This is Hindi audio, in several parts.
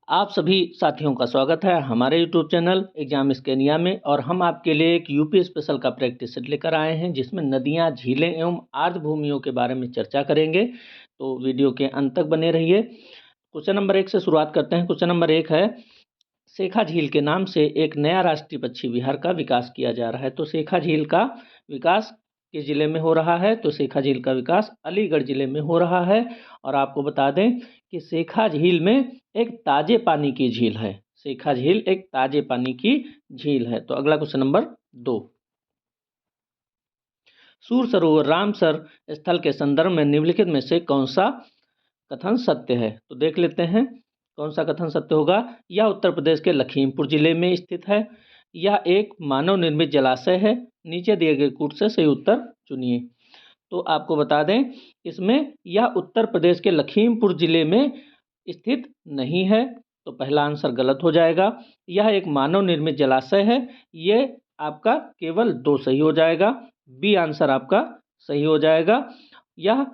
आप सभी साथियों का स्वागत है हमारे यूट्यूब चैनल एग्जाम स्केनिया में। और हम आपके लिए एक यूपी स्पेशल का प्रैक्टिस सेट लेकर आए हैं जिसमें नदियां, झीलें एवं आर्द्र भूमियों के बारे में चर्चा करेंगे। तो वीडियो के अंत तक बने रहिए। क्वेश्चन नंबर 1 से शुरुआत करते हैं। क्वेश्चन नंबर 1 है, शेखा झील के नाम से एक नया राष्ट्रीय पक्षी विहार का विकास किया जा रहा है। तो शेखा झील का विकास किस जिले में हो रहा है? तो शेखा झील का विकास अलीगढ़ जिले में हो रहा है। और आपको बता दें कि शेखा झील में एक ताजे पानी की झील है। शेखा झील एक ताजे पानी की झील है। तो अगला क्वेश्चन नंबर 2, सूर सरोवर रामसर स्थल के संदर्भ में निम्नलिखित में से कौन सा कथन सत्य है? तो देख लेते हैं कौन सा कथन सत्य होगा। यह उत्तर प्रदेश के लखीमपुर जिले में स्थित है। यह एक मानव निर्मित जलाशय है। नीचे दिए गए कूट से सही उत्तर चुनिए। तो आपको बता दें इसमें यह उत्तर प्रदेश के लखीमपुर जिले में स्थित नहीं है। तो पहला आंसर गलत हो जाएगा। यह एक मानव निर्मित जलाशय है। ये आपका केवल 2 सही हो जाएगा। बी आंसर आपका सही हो जाएगा। यह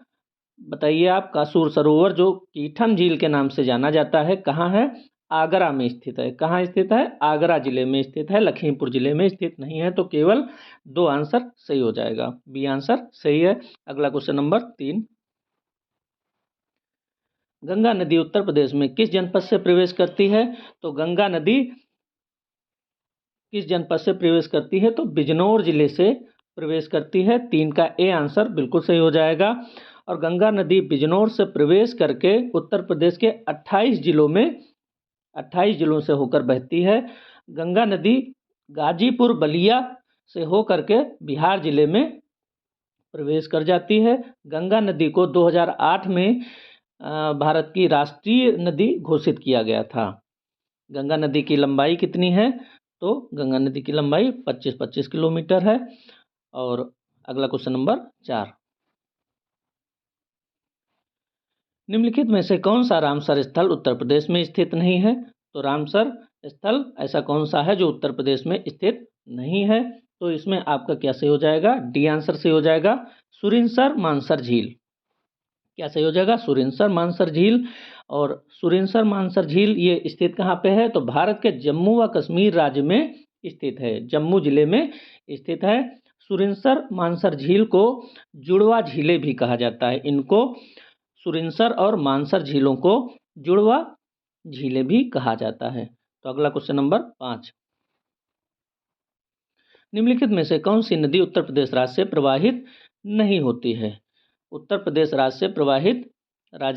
बताइए, आपका सूर सरोवर जो कीठन झील के नाम से जाना जाता है कहाँ है? आगरा में स्थित है। कहाँ स्थित है? आगरा जिले में स्थित है, लखीमपुर जिले में स्थित नहीं है। तो केवल 2 आंसर सही हो जाएगा। बी आंसर सही है। अगला क्वेश्चन नंबर 3, गंगा नदी उत्तर प्रदेश में किस जनपद से प्रवेश करती है? तो गंगा नदी किस जनपद से प्रवेश करती है? तो बिजनौर जिले से प्रवेश करती है। 3 का ए आंसर बिल्कुल सही हो जाएगा। और गंगा नदी बिजनौर से प्रवेश करके उत्तर प्रदेश के 28 जिलों से होकर बहती है। गंगा नदी गाजीपुर बलिया से होकर के बिहार जिले में प्रवेश कर जाती है। गंगा नदी को 2008 में भारत की राष्ट्रीय नदी घोषित किया गया था। गंगा नदी की लंबाई कितनी है? तो गंगा नदी की लंबाई 25-25 किलोमीटर है। और अगला क्वेश्चन नंबर 4, निम्नलिखित में से कौन सा रामसर स्थल उत्तर प्रदेश में स्थित नहीं है? तो रामसर स्थल ऐसा कौन सा है जो उत्तर प्रदेश में स्थित नहीं है? तो इसमें आपका क्या सही हो जाएगा? डी आंसर सही हो जाएगा। सुरिनसर मानसर झील। क्या सही हो जाएगा? सुरिनसर मानसर झील। और सुरिनसर मानसर झील ये स्थित कहाँ पे है? तो भारत के जम्मू व कश्मीर राज्य में स्थित है। जम्मू जिले में स्थित है। सुरिनसर मानसर झील को जुड़वा झीलें भी कहा जाता है। इनको सुरिनसर और मानसर झीलों को जुड़वा झीलें भी कहा जाता है। तो अगला क्वेश्चन नंबर 5, निम्नलिखित में से कौन सी नदी उत्तर प्रदेश राज्य से प्रवाहित नहीं होती है? उत्तर प्रदेश राज्य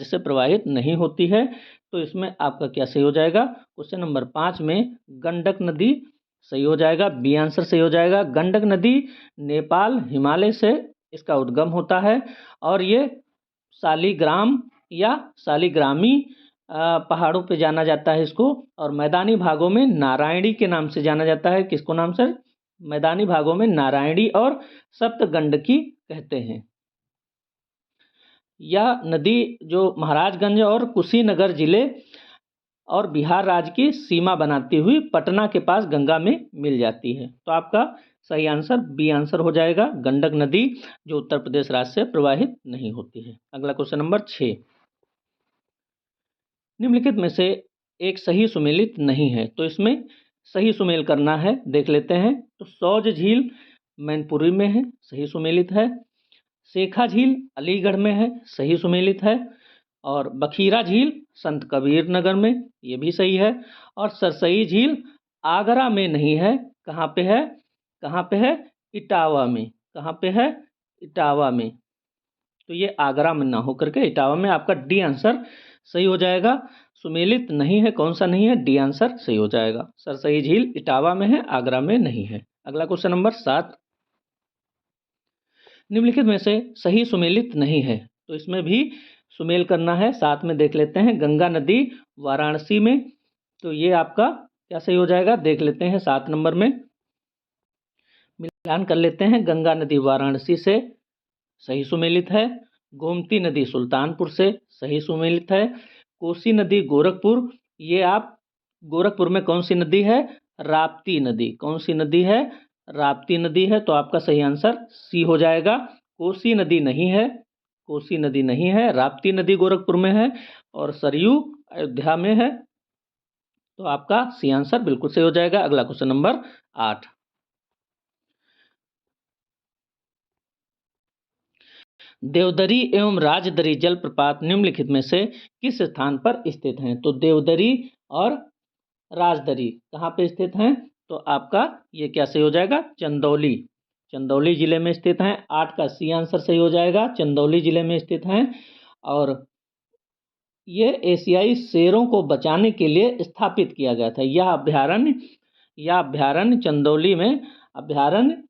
से प्रवाहित नहीं होती है। तो इसमें आपका क्या सही हो जाएगा? क्वेश्चन नंबर 5 में गंडक नदी सही हो जाएगा। बी आंसर सही हो जाएगा। गंडक नदी नेपाल हिमालय से इसका उद्गम होता है। और ये शालिग्राम या शालिग्रामी पहाड़ों पे जाना जाता है इसको। और मैदानी भागों में नारायणी के नाम से जाना जाता है। किसको नाम से? मैदानी भागों में नारायणी और सप्तगंडकी कहते हैं। यह नदी जो महाराजगंज और कुशीनगर जिले और बिहार राज्य की सीमा बनाती हुई पटना के पास गंगा में मिल जाती है। तो आपका सही आंसर बी आंसर हो जाएगा। गंडक नदी जो उत्तर प्रदेश राज्य से प्रवाहित नहीं होती है। अगला क्वेश्चन नंबर 6, निम्नलिखित में से एक सही सुमेलित नहीं है। तो इसमें सही सुमेल करना है, देख लेते हैं। तो सौज झील मैनपुरी में है, सही सुमेलित है। शेखा झील अलीगढ़ में है, सही सुमेलित है। और बखीरा झील संत कबीर नगर में, ये भी सही है। और सरसई झील आगरा में नहीं है। कहाँ पे है? कहाँ पे है? इटावा में। कहाँ पे है? इटावा में। तो ये आगरा में ना होकर के इटावा में। आपका डी आंसर सही हो जाएगा। सुमेलित नहीं है, कौन सा नहीं है? डी आंसर सही हो जाएगा। सरसई झील इटावा में है, आगरा में नहीं है। अगला क्वेश्चन नंबर 7, निम्नलिखित में से सही सुमेलित नहीं है। तो इसमें भी सुमेल करना है। साथ में देख लेते हैं गंगा नदी वाराणसी में। तो ये आपका क्या सही हो जाएगा? देख लेते हैं 7 नंबर में मिलान कर लेते हैं। गंगा नदी वाराणसी से सही सुमेलित है। गोमती नदी सुल्तानपुर से सही सुमेलित है। कोसी नदी गोरखपुर, ये आप गोरखपुर में कौन सी नदी है? राप्ती नदी। कौन सी नदी है? राप्ती नदी है। तो आपका सही आंसर सी हो जाएगा। कोसी नदी नहीं है, कोसी नदी नहीं है। राप्ती नदी गोरखपुर में है और सरयू अयोध्या में है। तो आपका सी आंसर बिल्कुल सही हो जाएगा। अगला क्वेश्चन नंबर 8। देवदरी एवं राजदरी जलप्रपात निम्नलिखित में से किस स्थान पर स्थित हैं? तो देवदरी और राजदरी कहाँ पे स्थित हैं? तो आपका ये क्या सही हो जाएगा? चंदौली। चंदौली जिले में स्थित हैं। 8 का सी आंसर सही हो जाएगा, चंदौली जिले में स्थित हैं। और ये एशियाई शेरों को बचाने के लिए स्थापित किया गया था। यह अभ्यारण्य चंदौली में अभ्यारण्य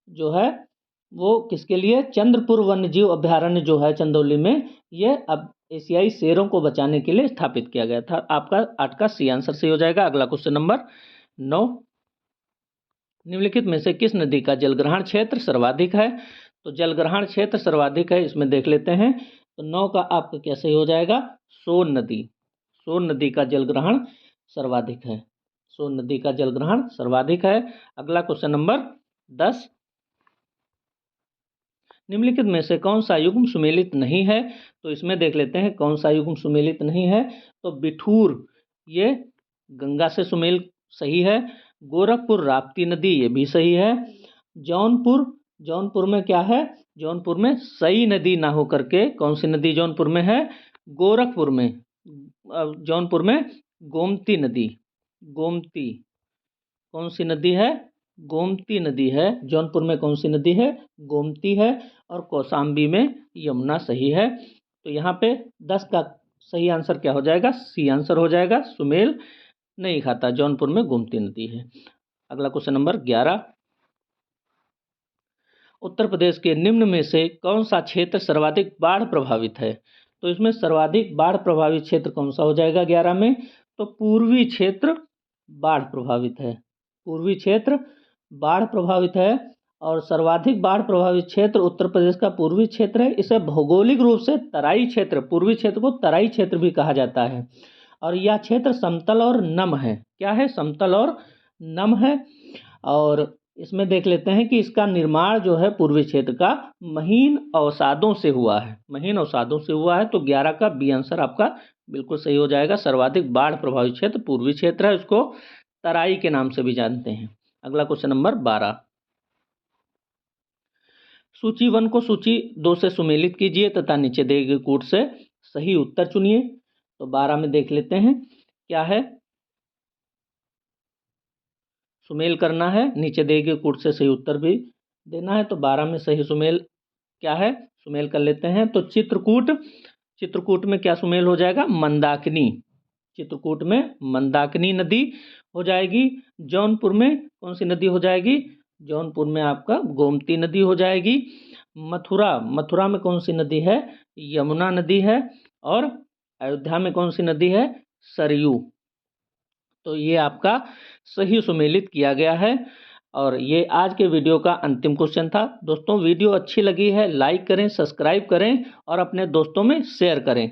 जो है वो किसके लिए? चंद्रपुर वन्यजीव अभ्यारण्य जो है चंदौली में, ये अब एशियाई शेरों को बचाने के लिए स्थापित किया गया था। आपका 8 का सी आंसर सही हो जाएगा। अगला क्वेश्चन नंबर 9। निम्नलिखित में से किस नदी का जलग्रहण क्षेत्र सर्वाधिक है? तो जलग्रहण क्षेत्र सर्वाधिक है, इसमें देख लेते हैं। तो 9 का आपका क्या सही हो जाएगा? सोन नदी। सोन नदी का जलग्रहण सर्वाधिक है। सोन नदी का जलग्रहण सर्वाधिक है। अगला क्वेश्चन नंबर 10। निम्नलिखित में से कौन सा युग्म सुमेलित नहीं है? तो इसमें देख लेते हैं कौन सा युग्म सुमेलित नहीं है। तो बिठूर ये गंगा से सुमेल सही है। गोरखपुर राप्ती नदी ये भी सही है। जौनपुर, जौनपुर में क्या है? जौनपुर में सई नदी ना हो करके कौन सी नदी जौनपुर में है? गोरखपुर में जौनपुर में गोमती नदी। गोमती कौन सी नदी है? गोमती नदी है। जौनपुर में कौन सी नदी है? गोमती है। और कौशाम्बी में यमुना सही है। तो यहाँ पे 10 का सही आंसर क्या हो जाएगा? सी आंसर हो जाएगा। सुमेल नहीं खाता, जौनपुर में गोमती नदी है। अगला क्वेश्चन नंबर 11। उत्तर प्रदेश के निम्न में से कौन सा क्षेत्र सर्वाधिक बाढ़ प्रभावित है? तो इसमें सर्वाधिक बाढ़ प्रभावित क्षेत्र कौन सा हो जाएगा 11 में? तो पूर्वी क्षेत्र बाढ़ प्रभावित है। पूर्वी क्षेत्र बाढ़ प्रभावित है। और सर्वाधिक बाढ़ प्रभावित क्षेत्र उत्तर प्रदेश का पूर्वी क्षेत्र है। इसे भौगोलिक रूप से तराई क्षेत्र, पूर्वी क्षेत्र को तराई क्षेत्र भी कहा जाता है। और यह क्षेत्र समतल और नम है। क्या है? समतल और नम है। और इसमें देख लेते हैं कि इसका निर्माण जो है पूर्वी क्षेत्र का महीन अवसादों से हुआ है। महीन अवसादों से हुआ है। तो 11 का बी आंसर आपका बिल्कुल सही हो जाएगा। सर्वाधिक बाढ़ प्रभावित क्षेत्र पूर्वी क्षेत्र है, उसको तराई के नाम से भी जानते हैं। अगला क्वेश्चन नंबर 12। सूची 1 को सूची 2 से सुमेलित कीजिए तथा नीचे दिए गए कूट से सही उत्तर चुनिए। तो 12 में देख लेते हैं क्या है? सुमेल करना है, नीचे दिए गए कूट से सही उत्तर भी देना है। तो 12 में सही सुमेल क्या है? सुमेल कर लेते हैं। तो चित्रकूट, चित्रकूट में क्या सुमेल हो जाएगा? मंदाकिनी। चित्रकूट में मंदाकिनी नदी हो जाएगी। जौनपुर में कौन सी नदी हो जाएगी? जौनपुर में आपका गोमती नदी हो जाएगी। मथुरा, मथुरा में कौन सी नदी है? यमुना नदी है। और अयोध्या में कौन सी नदी है? सरयू। तो ये आपका सही सुमेलित किया गया है। और ये आज के वीडियो का अंतिम क्वेश्चन था। दोस्तों वीडियो अच्छी लगी है लाइक करें, सब्सक्राइब करें और अपने दोस्तों में शेयर करें।